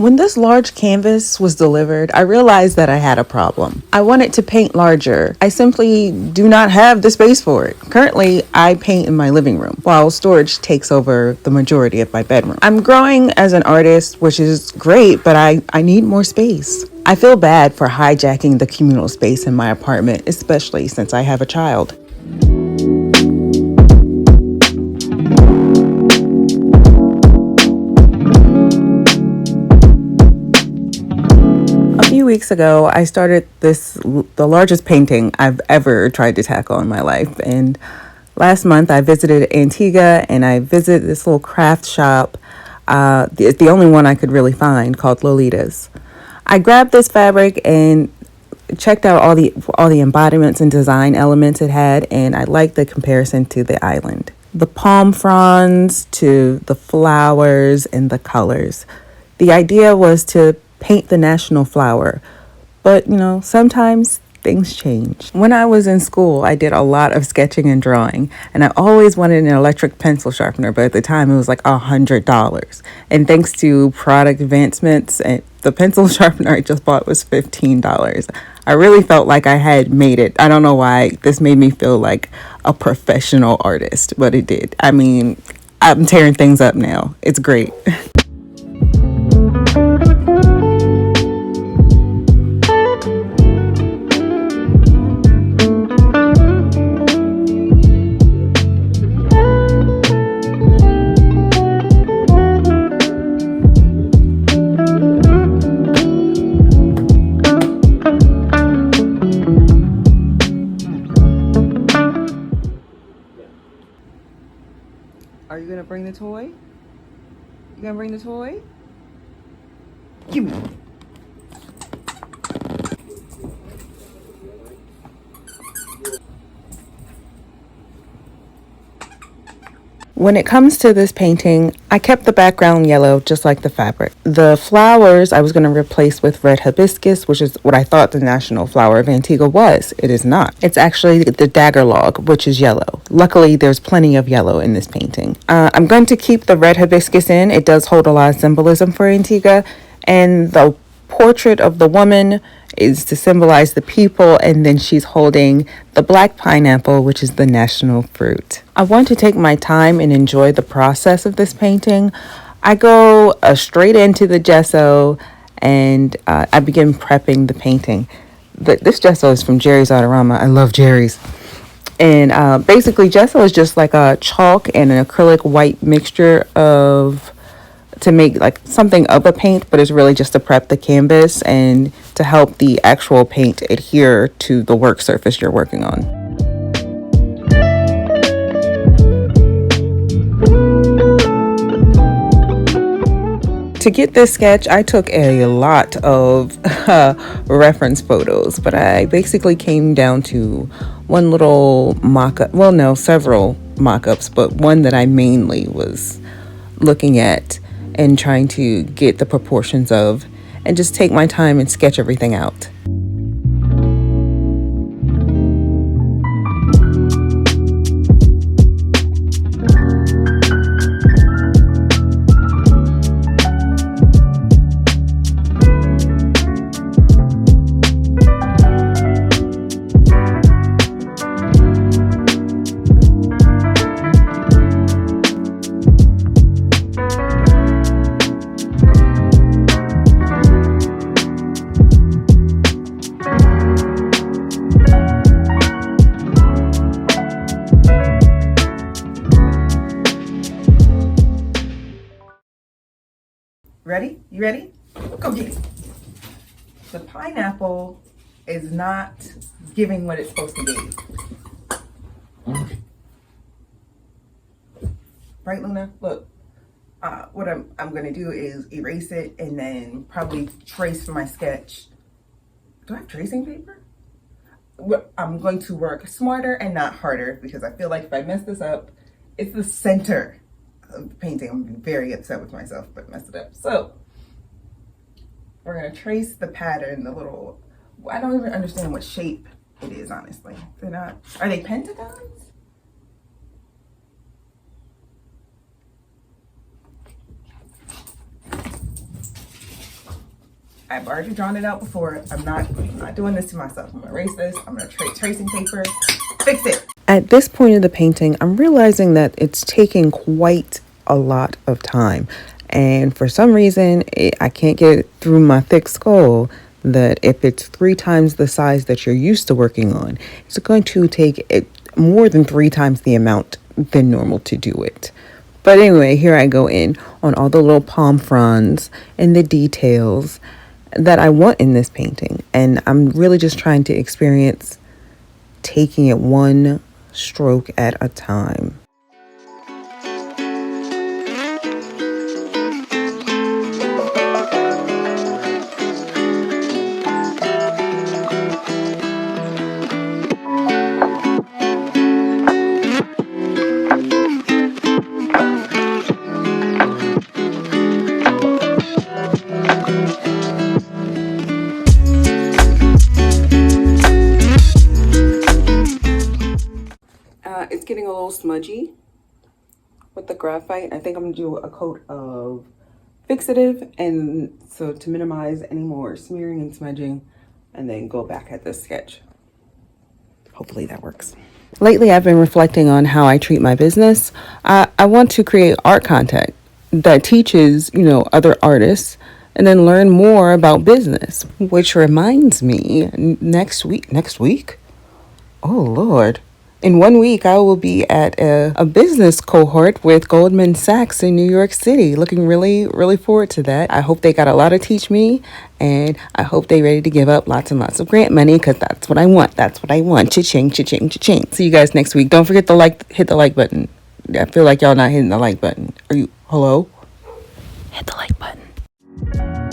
When this large canvas was delivered, I realized that I had a problem. I wanted to paint larger. I simply do not have the space for it. Currently, I paint in my living room, while storage takes over the majority of my bedroom. I'm growing as an artist, which is great, but I need more space. I feel bad for hijacking the communal space in my apartment, especially since I have a child. A few weeks ago, I started the largest painting I've ever tried to tackle in my life. And last month, I visited Antigua and I visited this little craft shop. It's the only one I could really find, called Lolita's. I grabbed this fabric and checked out all the embodiments and design elements it had, and I liked the comparison to the island. The palm fronds to the flowers and the colors. The idea was to paint the national flower, but sometimes things change. When I was in school, I did a lot of sketching and drawing, and I always wanted an electric pencil sharpener, but at the time it was like $100. And thanks to product advancements, and the pencil sharpener I just bought was $15. I really felt like I had made it. I don't know why this made me feel like a professional artist, but it did. I mean, I'm tearing things up now. It's great. Are you gonna bring the toy? You gonna bring the toy? Give me. When it comes to this painting, I kept the background yellow just like the fabric. The flowers I was going to replace with red hibiscus, which is what I thought the national flower of Antigua was. It is not. It's actually the dagger log, which is yellow. Luckily, there's plenty of yellow in this painting. I'm going to keep the red hibiscus in. It does hold a lot of symbolism for Antigua. And the portrait of the woman is to symbolize the people, and then she's holding the black pineapple, which is the national fruit. I want to take my time and enjoy the process of this painting. I go straight into the gesso and I begin prepping the painting. This gesso is from Jerry's Autorama. I love Jerry's. And basically gesso is just like a chalk and an acrylic white mixture to make like something of a paint, but it's really just to prep the canvas and to help the actual paint adhere to the work surface you're working on. To get this sketch, I took a lot of reference photos, but I basically came down to one little mock-up. Well, no, several mock-ups, but one that I mainly was looking at and trying to get the proportions of, and just take my time and sketch everything out. Ready? You ready? Go get it. The pineapple is not giving what it's supposed to give. Right, Luna? Look, what I'm gonna do is erase it and then probably trace my sketch. Do I have tracing paper? I'm going to work smarter and not harder, because I feel like if I mess this up, it's the center of the painting. I'm very upset with myself, but messed it up. So we're gonna trace the pattern, the little, I don't even understand what shape it is, honestly. Are they pentagons? I've already drawn it out before. I'm not doing this to myself. I'm gonna erase this. I'm gonna tracing paper, fix it. At this point in the painting, I'm realizing that it's taking quite a lot of time. And for some reason, I can't get it through my thick skull that if it's 3 times the size that you're used to working on, it's going to take it more than 3 times the amount than normal to do it. But anyway, here I go in on all the little palm fronds and the details that I want in this painting. And I'm really just trying to experience taking it one stroke at a time. It's getting a little smudgy with the graphite. I think I'm gonna do a coat of Fixative, and so to minimize any more smearing and smudging, and then go back at this sketch. Hopefully that works. Lately, I've been reflecting on how I treat my business. I want to create art content that teaches, other artists, and then learn more about business. Which reminds me, next week? Oh, Lord. In 1 week, I will be at a business cohort with Goldman Sachs in New York City. Looking really, really forward to that. I hope they got a lot to teach me, and I hope they're ready to give up lots and lots of grant money, because that's what I want. That's what I want. Cha-ching, cha-ching, cha-ching. See you guys next week. Don't forget to hit the like button. I feel like y'all not hitting the like button. Are you? Hello? Hit the like button.